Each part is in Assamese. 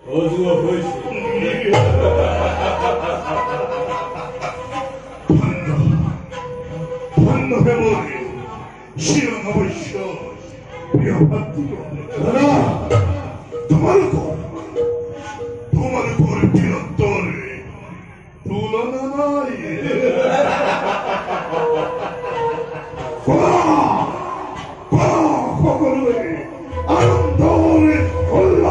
어두워 보이시. 반노해머리 시원하보시오. 뼈파티고 하나 도마르코를 빌었더니 두나나나이 과거를 아름다워를 골라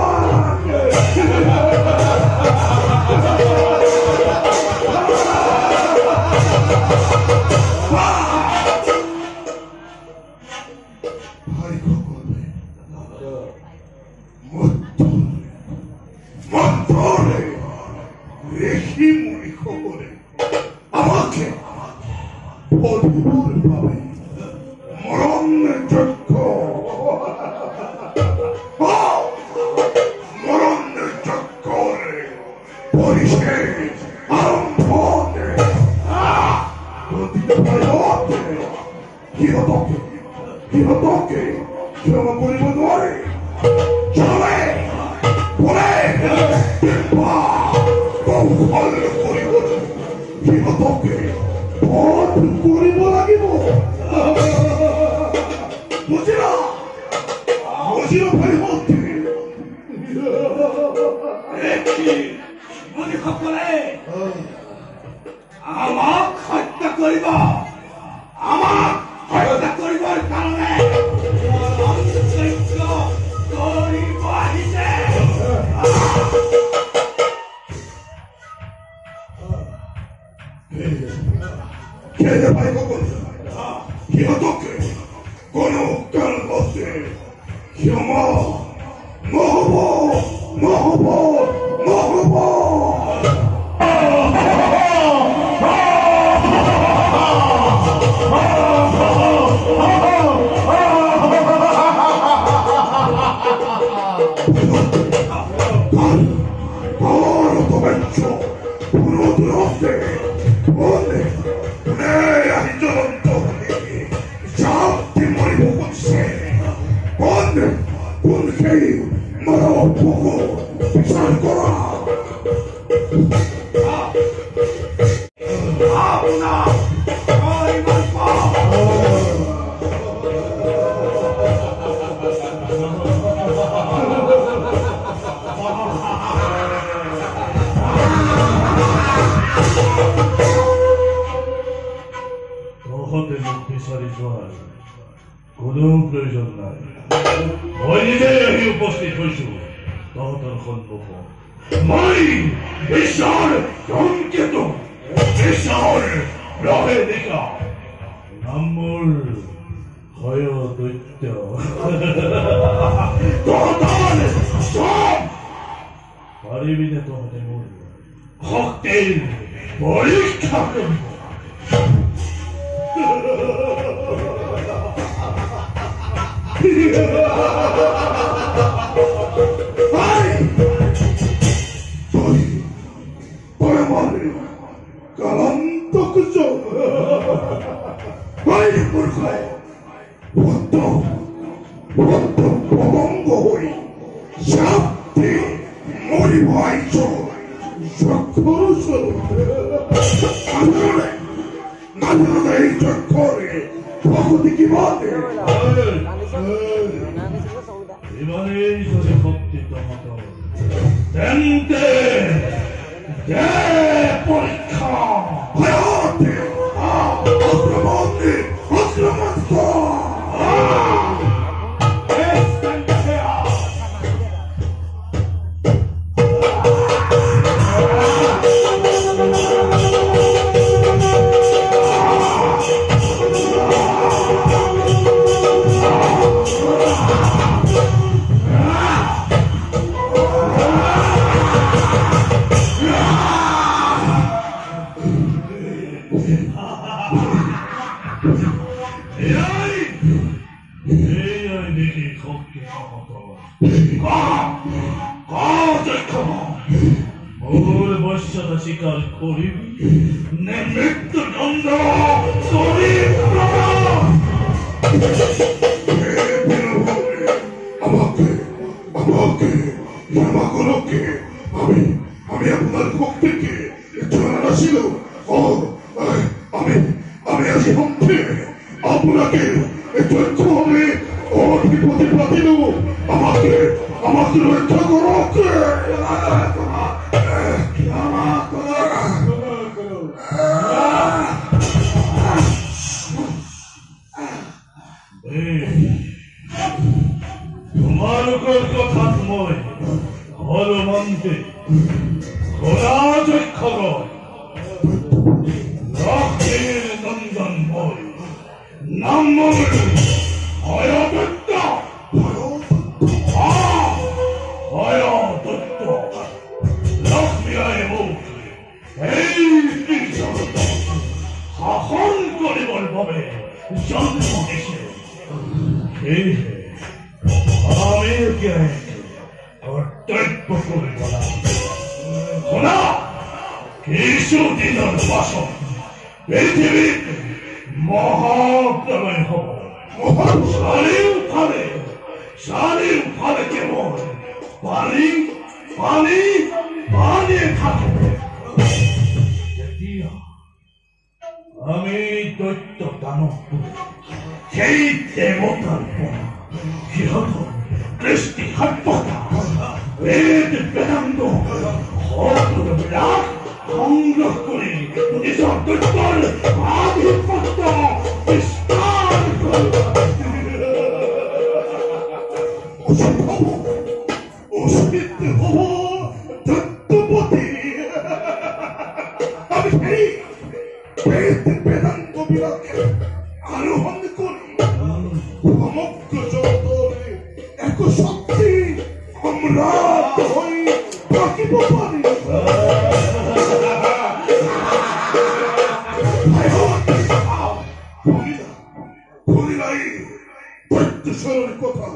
ক্ষমাগুলোকে আমি আমি আপনার ভক্তিকে জানাছিল। ও আমি আমি আজ হন্তে আপনাকে তথ্য হবে অধিপতি পাতিল আমাকে আমাকে রক্ষা করো। তোমার কথা মই হল মন্ত্রে ঘোড়া যক্ষ রক্তের নন্দন মই নাম হয়দত্ত হয়দত্ত লক্ষ্মী রায় মুখ এই জগত শাসন করিবার ভাবে জন্ম দিছে। আমি কর্তব্য করিব না। শোনা কিছুদিনের পাছত পৃথিবীত মহাপ্রলয় হব। চারিওফালে কেবল পানি পানি পানি থাকিবে। আমি দৈত্য দানব সেই দেবতার পরা সিংহর কৃষ্টি সভ্যতা বেদ বেদান্ত সকলবিলাক সংগ্রহ করে নিজৰ দৈত্যৰ আধিপত্য বিস্তাৰ অসিদ্ধ হব দৈত্যপতি। আমি সেই বেদ বেদান্ত বিলাকে আৰোহণ কৰি সমগ্ৰ জগতৰে এক শক্তি সম্ৰাট হই থাকিব পাৰি। কথা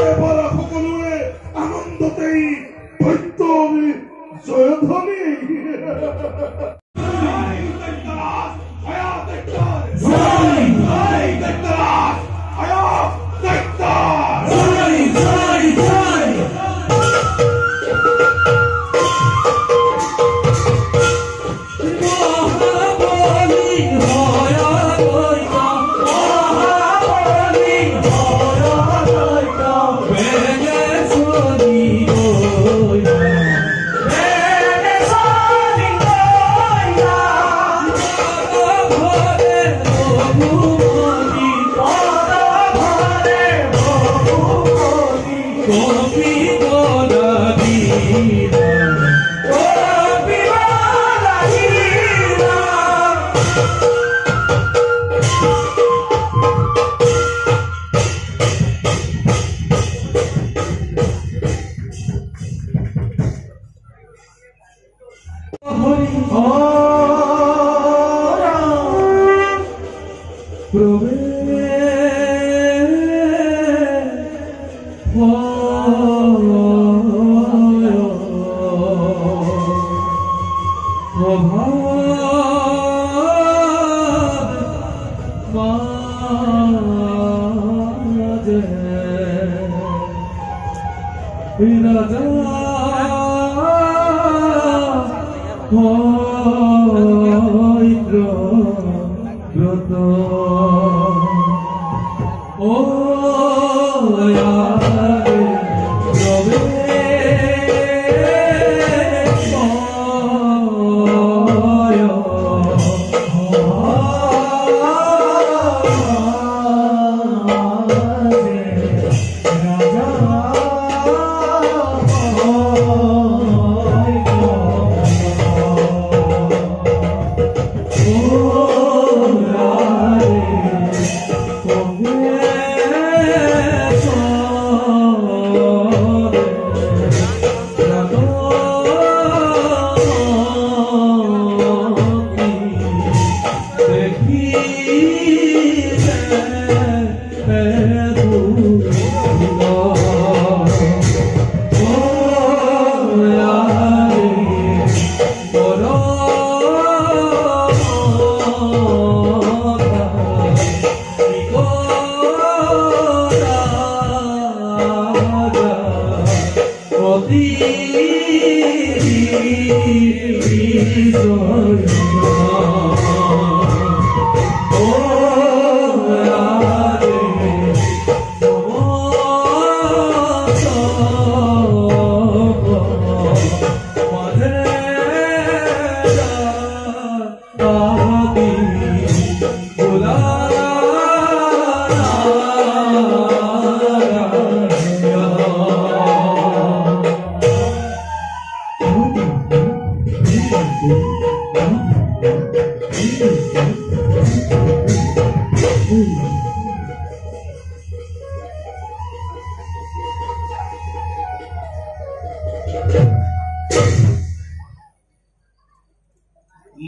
এবাৰ সকলোৱে আনন্দতেই দৈত্য জয়ধ্বনি। Oh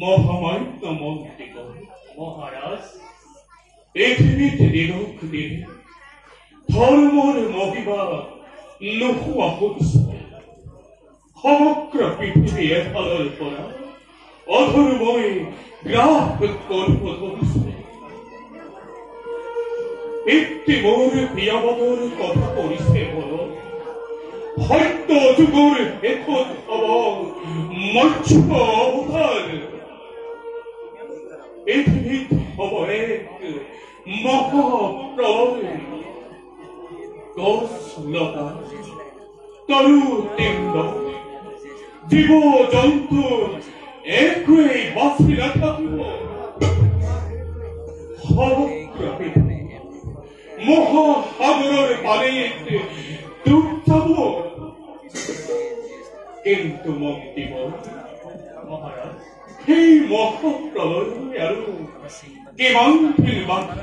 মহামান্য মন্ত্ৰীগণ, মহাৰাজ, পৃথিবীতে দিনক দিন ধৰ্মেৰ মহিমা নোহোৱা হৈছে। সমগ্ৰ পৃথিবী এফালৰ পৰা অধৰ্মই গ্ৰাস কৰিব ধৰিছে। পিতৃ মোৰ প্ৰিয়ৱতৰ কথা কৰিছে বলত, সত্য যুগৰ শেষত হ'ব মৎস্য অৱতাৰ। পৃথিৱীত হ'ব এক মহাপ্ৰলয়। গছ লতা তৰু তৃণ জীৱ জন্তু একোৱেই বাচি নাথাকিব। সমগ্ৰ পৃথিৱী মহাসাগৰৰ পানীত ডুব যাব। কিন্তু মন্ত্ৰীবল, মহাৰাজ, সেই মহাপ্ৰলয় আৰু কিমান দিন বাকী?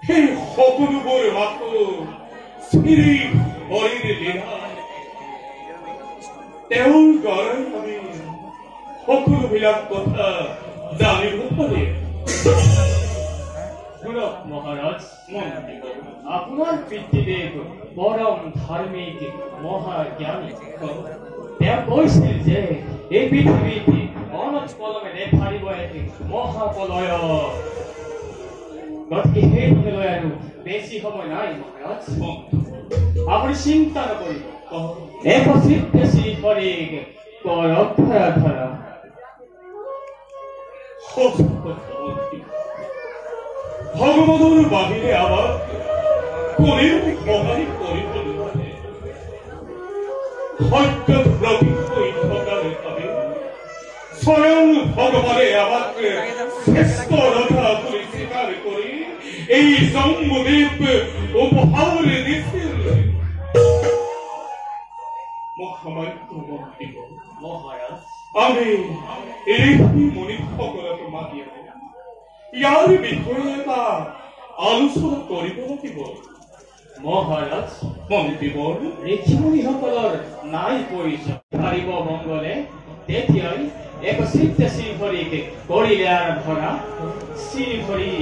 সেই সকলোবোৰ মাথো চিৰি ভৰিৰে লীলা। তেওঁৰ দ্বাৰাই আমি সকলোবিলাক কথা জানিব পাৰিম। শুনক মহাৰাজ, আপনাৰ পিতৃদেব পৰম ধাৰ্মিক মহাজ্ঞানী। তেওঁ কৈছিল যে এই পৃথিৱীত অনত কলমে দেখাৰিব এক মহাপ্ৰলয়। গতিকে সেইটোকে লৈ আৰু বেছি সময় নাই মহাৰাজ, আপুনি চিন্তা নকৰিব। একচিত বেছি শৰীৰ কৰক ধৰা ধৰা। ভগৱানৰ বাহিৰে আমাৰ কোনেও সহায় কৰিব নোৱাৰে। সত্যত প্ৰতীক হৈ থকাৰ বাবে স্বয়ং ভগৱানে আমাক শ্ৰেষ্ঠ ৰজা বুলি স্বীকাৰ কৰি এই জন্মদেৱ উপহাৰ দিছিল। মহামান্য মন্ত্ৰীগণ, মহাৰাজ, আমি ঋষি মুনিসকলক মাতি আনো। ইয়াৰ বিষয়ে এটা আলোচনা কৰিব লাগিব। মহাৰাজ, মন্ত্ৰীবল, ঋষিমুনিসকলৰ নাই পৰিচয় পাৰিব মংগলে তেতিয়াই একচিত্তে শ্ৰীহৰিক কৰিলে আৰাধনা। শ্ৰীহৰি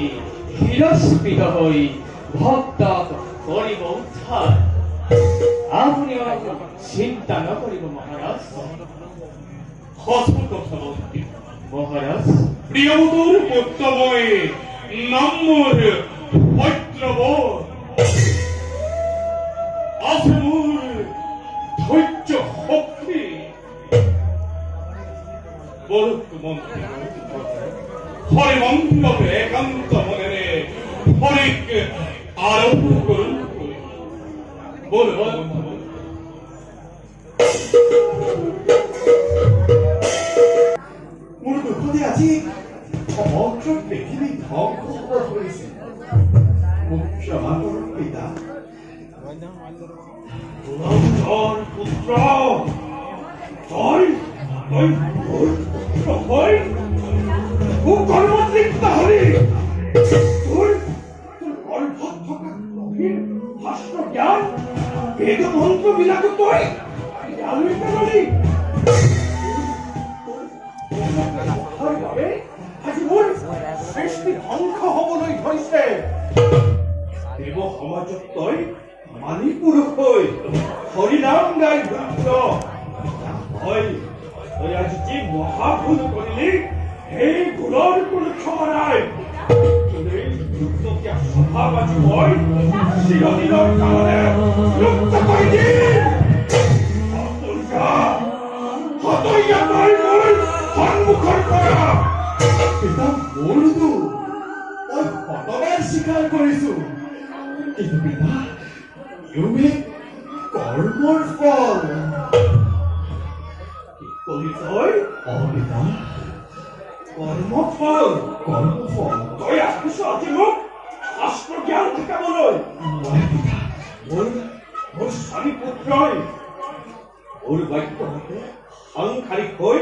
শিৰস্ফীত হৈ ভক্তক কৰিব উদ্ধাৰ। আপুনি অলপ চিন্তা নকৰিব মহাৰাজ। সঁচা কথা মন্ত্ৰী। মহাৰাজ, প্ৰিয়ৱতৰ পুত্ৰময় নামৰ সত্যবৰ আছে মোৰ ধৈৰ্য শক্তি। বলক মন্ত্ৰী, হৰি মন্দিৰত একান্ত মনেৰে হৰিক আৰম্ভ কৰোঁ। বলক মোৰ দুখতে আজি সমগ্ৰ পৃথিৱী ধ্বংস হ'ব ধৰিছে। মোক ক্ষমা কৰক পিতা। পুত্ৰ, তই তই মোৰ পুত্ৰ হয়। মোক কৰ্মতৃপ্ত হলি। তোৰ গৰ্ভত থকা গভীৰ শাস্ত্ৰ জ্ঞান বেদ মন্ত্ৰবিলাকো তই ইয়ালৈকে ললি। আজি মোৰ সৃষ্টি ধ্বংস হবলৈ ধৰিছে। দেৱ সমাজত তই মানি পুৰুষ হৈ হৰিনাম গাই ঘূৰিছ। হয়, তই আজি যি মহাভুল কৰিলি সেই ভুলৰ কোনো ক্ষমা নাই। স্বভাৱ আজি মই চিৰদিনৰ কাৰণে নিয়মে কৰ্মৰ ফল কি কলি তই অবিতা কৰ্মফল কৰ্মফল তই আহিছ আজি মোক শাস্ত্ৰ জ্ঞান শিকাবলৈ মই পিতা মোৰ মোৰ স্বামী পুত্ৰই মোৰ বাক্য মতে সাংসাৰিক হৈ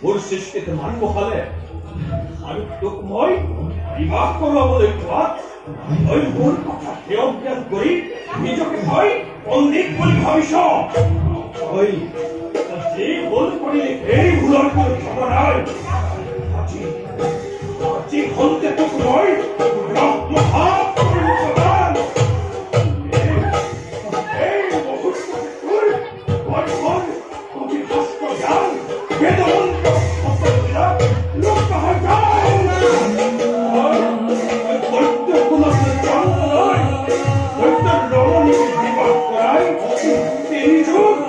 মোৰ সৃষ্টিত মান বহালে আৰু তোক মই বিবাহ কৰাবলৈ কোৱাত তই মোৰ কথা সেৱ জ্ঞান কৰি নিজকে তই পণ্ডিত বুলি ভাবিছ তই যি ভুল কৰিলি সেই ভুলৰ কোনো ক্ষমা নাই আজি খন্তে তোক মই ব্ৰহ্মহা কৰি প্ৰদান এই মুহূৰ্তটোৰ বৰ্ষৰ কবি শাস্ত্ৰ জ্ঞান বেদমন্ত্ৰ সকলোবিলাক লোপ হৈ যায় দৈত্যকুলত জন্ম লৈ দৈত্য ৰমণীক বিবাহ কৰাই তিনি যুগ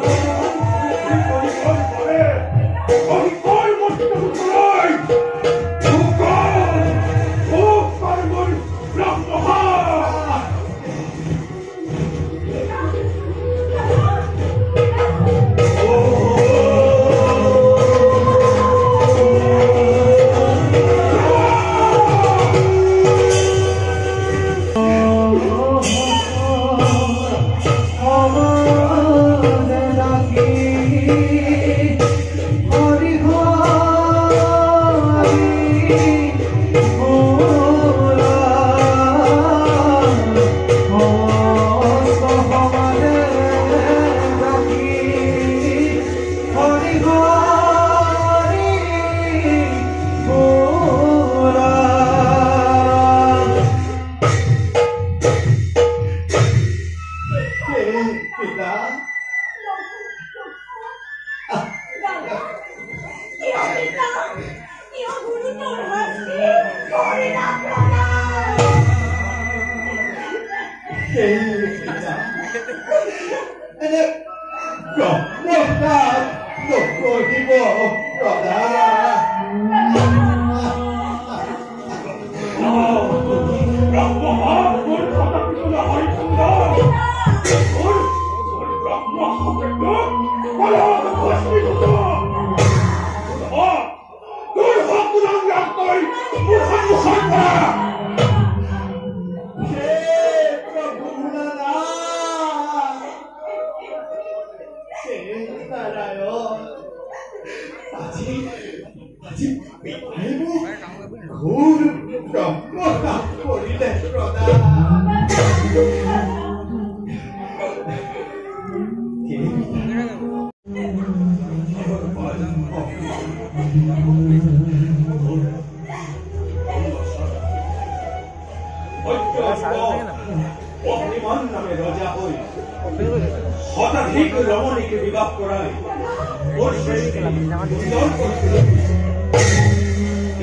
শতাধিক ৰমণীকে বিবাহ কৰাই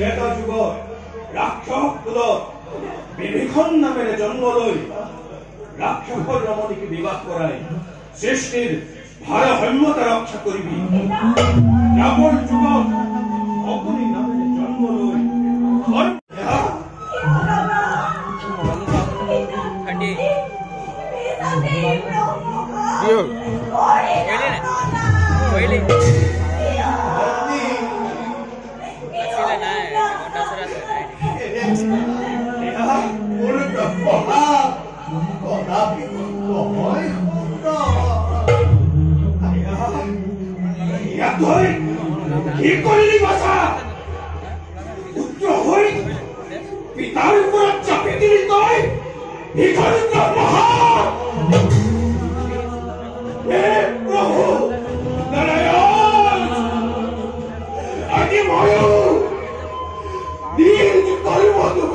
এটা যুগত ৰাক্ষস কুলত বিভীষণ নামেৰে জন্ম লৈ ৰাক্ষসৰ ৰমণীকে বিবাহ কৰাই সৃষ্টিৰ ভাৰসাম্যতা ৰক্ষা কৰিবি ৰামৰ যুগত অগ্নি নামেৰে জন্ম লৈ কি কৰিলি বাছা পুত্ৰ হৈ পিতাৰ ওপৰত চাপি দিলি তই ইখন ব্ৰহ্মহা হে প্ৰভু নাৰায়ণ আজি ময়ো নিজ কৰ্ম দুখ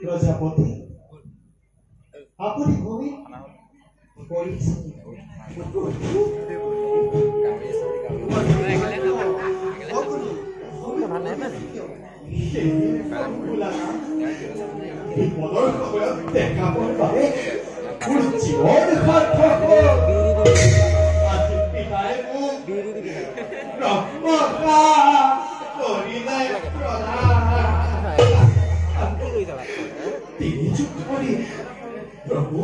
প্ৰজাপতি আপুনি হৈ বিপদৰ সময়ত দেখা পোৱাৰ বাবে মোৰ জীৱন সাৰ্থক আজি পিতাই মোক ৰক্ষা কৰিলে তিনি যুগ ধৰি প্ৰভু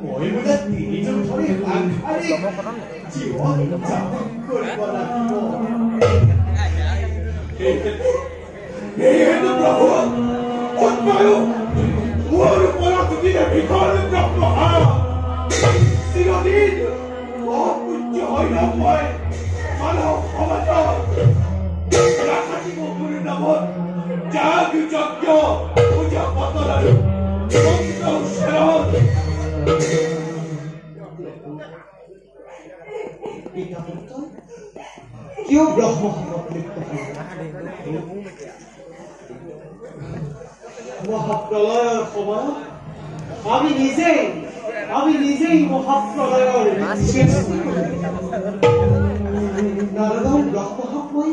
মই বোলে তিনি যুগ ধৰি সাংসাৰিক জীৱন যাপন কৰিব লাগিব এইটো প্ৰভু অন্যায় মোৰ ওপৰত দিনে ভিতৰত নহয় চিৰদিন অপূজ্য হৈ নপয় মানৱ সমাজত ৰাখিব মোৰ নামত যাগ যজ্ঞ পূজা পতন আৰু মন্ত্ৰ উচ্চাৰণ কিয় ব্ৰহ্ম মহাপ্ৰলয়ৰ সময়ত আমি নিজেই মহাপ্ৰলয়ৰ নাৰদৰ ব্ৰহ্মক মই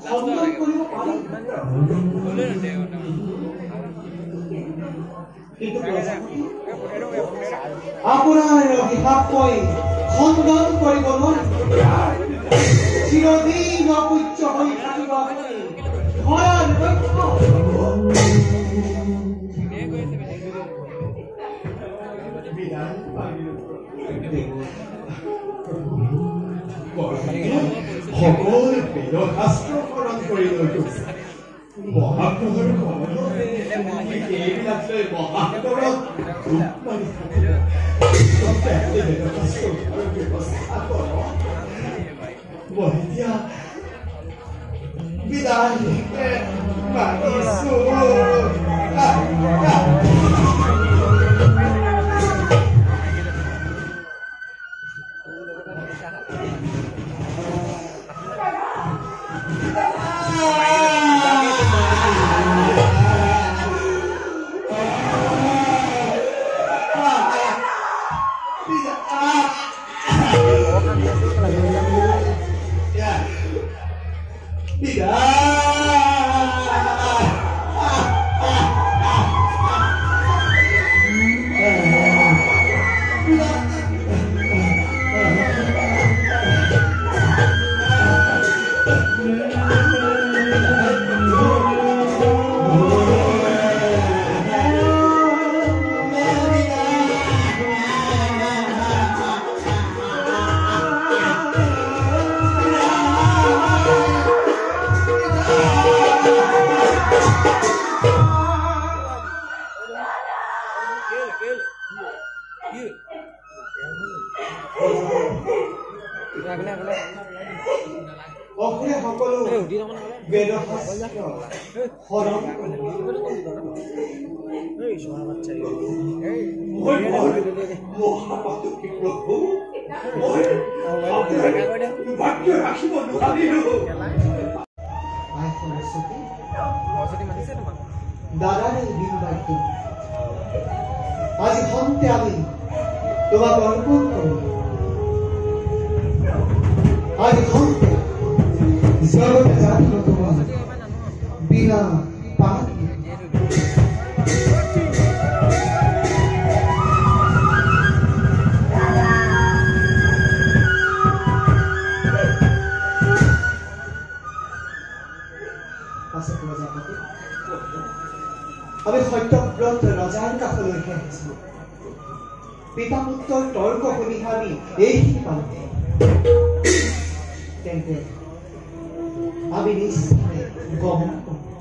সন্মান কৰিব পাৰিম কিন্তু আপোনাৰ অভিশাপ মই খণ্ডন কৰিব নোৱাৰিম চিৰদিন অপূজ্য হৈ থাকিব আপুনি ভয়াল দক্ষ সকলো বেদ শাস্ত্ৰ কৰণ কৰি লৈ গৈছে মহাপ্ৰভুৰ কমলত এইবিলাক লৈ মহাপ্ৰভুক ৰূপ মাৰি থাকিব বেদ শাস্ত্ৰৰ ব্যৱস্থা কৰ মই এতিয়া বিদায় মাগিছো অসমে সকলো বেদ শাস্ত্ৰ হৰণ দাদাৰে দিন বাক্য আজি সন্তে আমি তোমাক অৰ্পণ কৰোঁ আজি সন্তে জগতে জানিব তোমাক বিনা পাত আমি সত্যব্ৰত ৰজাৰ কাষলৈকে আহিছিলোঁ পিতা পুত্ৰৰ তৰ্ক শুনি আমি এইখিনি পালোঁ তেন্তে আমি নিশ্চয় গমন কৰোঁ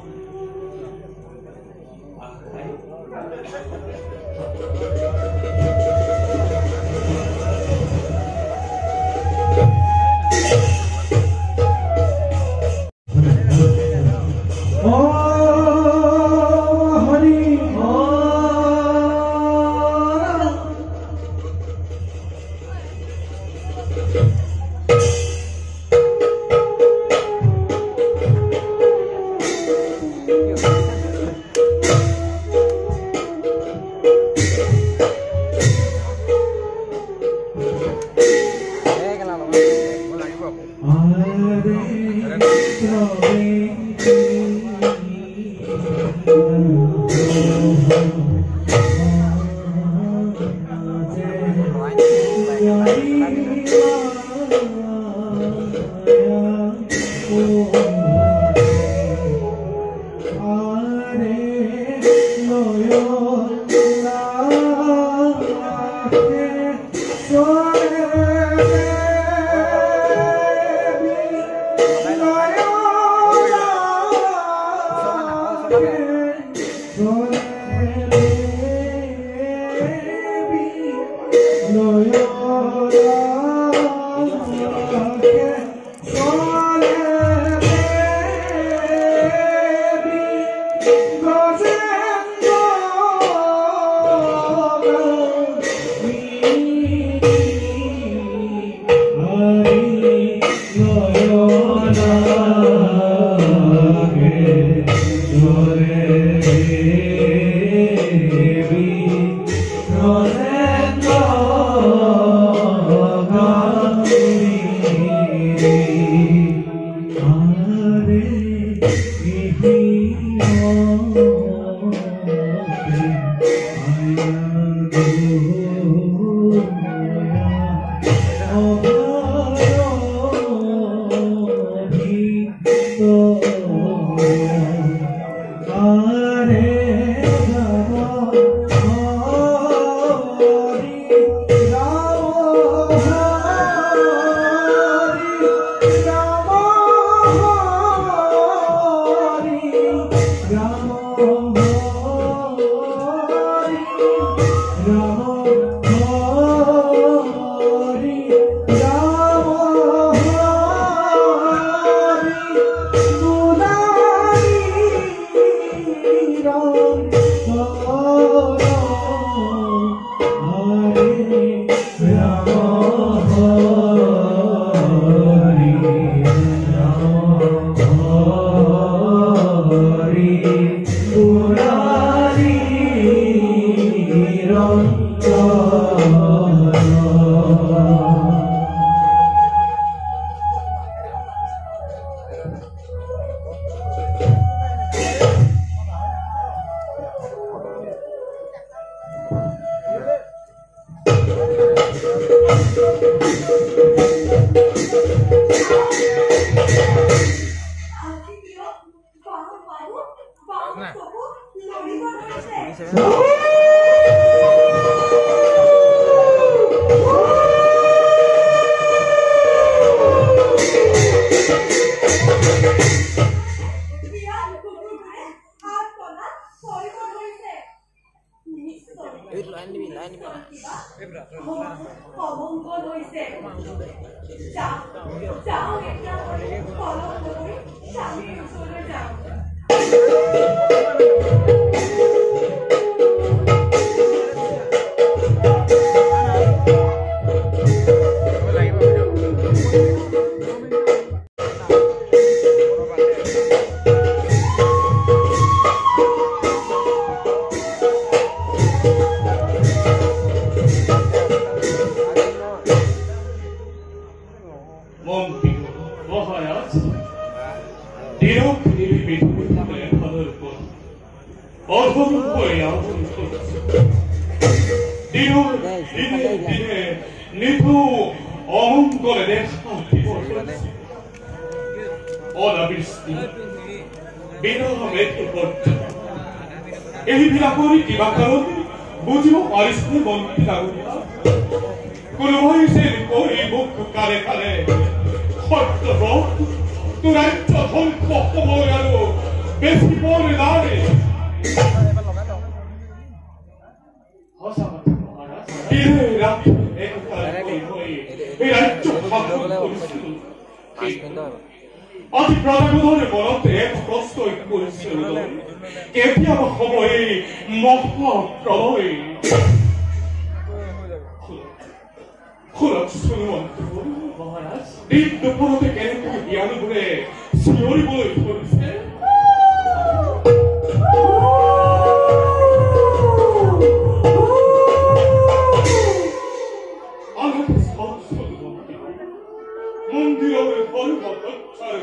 মন্দিৰৰ সৰু ভক্তচাৰে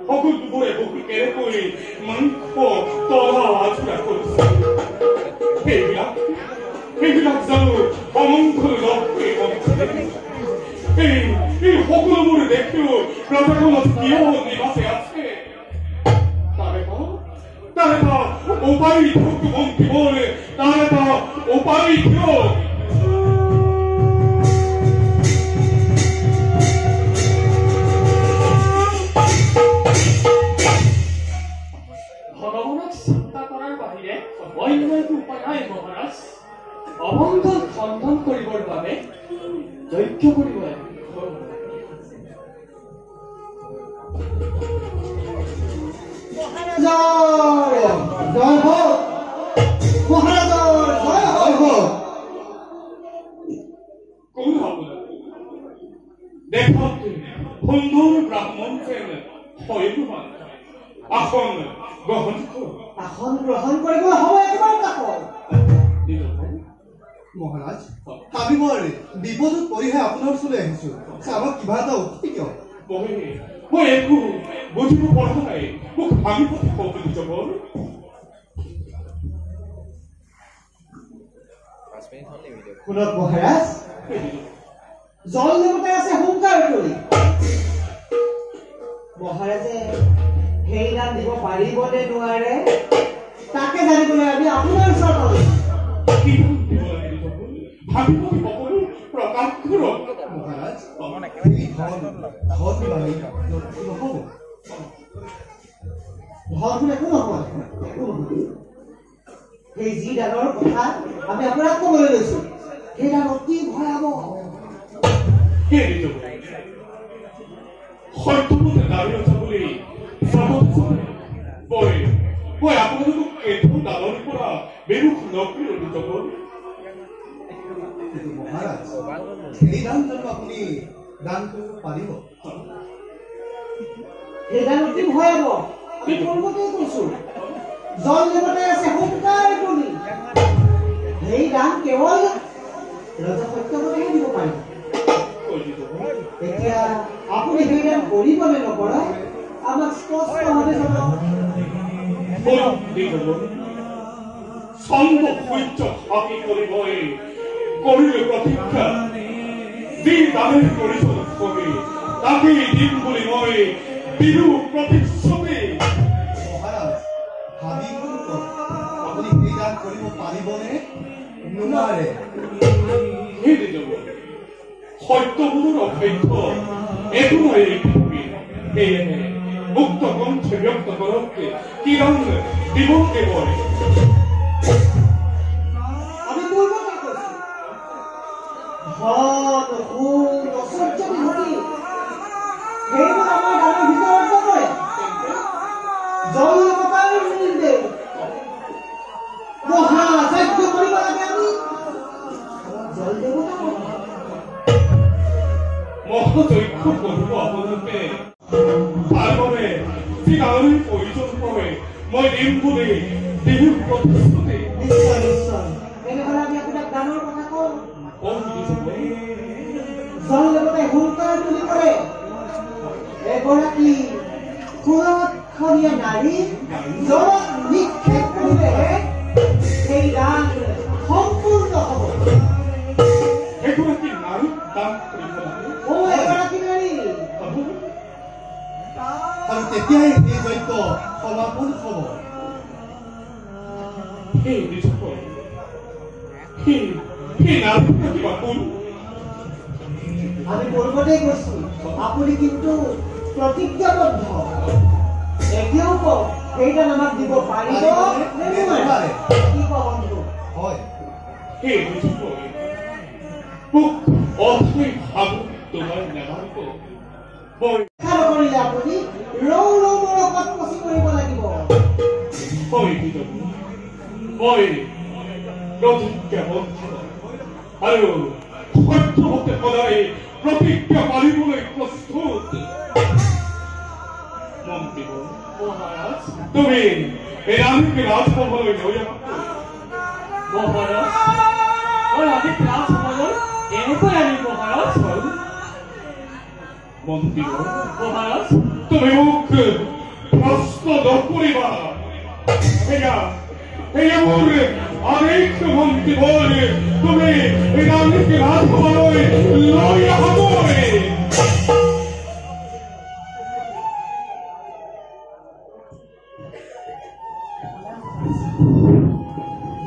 সকলো দুবৰে বহি কেনেকৈ মাংস তলা আঁচোৰা কৰিছে সেইবিলাক জানো অমংগল লক্ষ্যে এই সকলোবোৰ দেখিও প্ৰজাখনত কিয় নিবাসে আছে তাৰ এটা উপায় ঠোক মন্ত্ৰী বলে তাৰ এটা উপায় ঠোক ভগৱানক চিন্তা কৰাৰ বাহিৰে অন্য একো উপায় নাই মহাৰাজ অমংগল খণ্ডন কৰিবৰ বাবে যজ্ঞ কৰিব লাগিব জয় হোক মহাৰাজৰ জয় হোক কোন আপোনাৰ দেখত সুন্দৰ ব্ৰাহ্মণ যেন হয়মান আসন গ্ৰহণ আসন গ্ৰহণ কৰিবলৈ সময় কিমান তাকৰ মহাৰাজ আমি মই বিপদত পৰিহে আপোনাৰ ওচৰলৈ আহিছো আমাক কিবা এটা উঠি কিয় মই একো বুজিব পৰা নাই মোক ভাঙি পঠি কওঁতে জবৰ শুনক মহাৰাজ জল দেৱতাই আছে হুংকাৰ কৰি মহাৰাজে সেই দান দিব পাৰিব নে নোৱাৰে তাকে জানিবলৈ আমি আপোনাৰ ওচৰত কি দিব লাগে ভাবিব সকলো প্ৰকাশ কৰক মহাৰাজ ধন একো নহয় সেই যি দানৰ কথা আমি আপোনাক ক'বলৈ লৈছো সেই দান অতি ভয়াৱহ সত্যমতে দাবী ৰচা বুলি মই আপোনালোকক কেইখন দানৰ পৰা বেৰুখ নকৰি যাব মহাৰাজ সেই দান জানো আপুনি দান কৰিব পাৰিব সেই দান অতি ভয়াৱহ আমি পূৰ্বতেই কৈছো জল দেৱতাই আছে হুংকাৰ কৰি সেই দান কেৱল ৰজা সত্যমতেহে দিব পাৰিব এতিয়া আপুনি সেই দান কৰিব নে নকৰে আমাক স্পষ্টভাৱে জনাওক চন্দ সূৰ্য হাবি কৰিবই কৰিলে প্ৰতীক্ষা যি দানে কৰিছিল কবি তাকেই দিম বুলি মই বিহু প্ৰতিশ্ৰুতি মহাৰাজ ভাবি আপুনি সেই দান কৰিব পাৰিবনে নোৱাৰে সত্যবোধৰ অসভ্য একো নাই এই পৃথিৱী সেয়েহে মুক্ত কণ্ঠে ব্যক্ত কৰক কিৰণ দিবক কেৱল আমি পূৰ্বতে কৈছো ধন সুখ ঐশ্বৰ্য বিভূতি সেইবোৰ আমাৰ দানৰ ভিতৰত নপৰে জল দেৱতাৰ নিৰ্দেশ মহাযজ্ঞ কৰিব লাগে আমি জল দেৱতা মহাযজ্ঞ কৰিব আপোনালোকে তাৰ বাবে যি দানৰ প্ৰয়োজন পৰে মই দিম বুলি বিহু প্ৰতিশ্ৰুতি নিশ্চয় নিশ্চয় তেনেহ'লে আমি আপোনাক দানৰ কথা কওঁ জল দেৱতাই হুংকাৰ তুলি কৰে এগৰাকী সুৰক্ষণীয় নাৰী জলত নিক্ষেপ কৰিলেহে সেই দান সম্পূৰ্ণ হ'ব এগৰাকী নাৰীক দান কৰিব লাগে এগৰাকী নাৰী আৰু তেতিয়াই সেই যজ্ঞ সমাপন হ'ব সেই নিশ্চয় সেই নাৰীক কিবা কোন আমি পূৰ্বতেই কৈছো আপুনি কিন্তু প্ৰতিজ্ঞাবদ্ধ এতিয়াও কওক সেইটা আমাক দিব পাৰিব নে নোৱাৰে কি কয় বন্ধু হয় সেই নিশ্চয় মোক অথৈ ভাব তোমাৰ নামাৰিব মই কৰিলে আপুনি ৰৌ ৰৌ মৰকত পচি কৰিব লাগিব মই প্ৰতিজ্ঞাবদ্ধ আৰু সত্যমতে সদায় প্ৰতিজ্ঞা পালিবলৈ প্ৰস্তুত মন্ত্ৰী মহাৰাজ তুমি এই ৰাণীকে ৰাজভৱনলৈ লৈ আহা মহাৰাজ মই আজি ৰাজভৱনলৈ এনেকৈ আনিম মহাৰাজ মন্ত্ৰী মহাৰাজ তুমি মোক প্ৰশ্ন নকৰিবা এয়া মোৰ আদেশ মন্ত্ৰীবৰ তুমি ৰাণীক ৰাজসভালৈ লৈ আহবই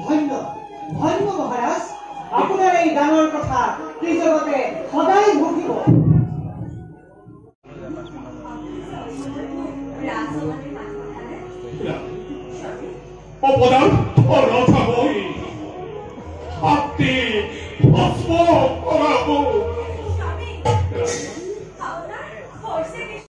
ধন্য ধন্য মহাৰাজ আপোনাৰ এই গানৰ কথা ত্ৰিজগতে সদায় ঘটিব অপদাৰ্থ ৰজা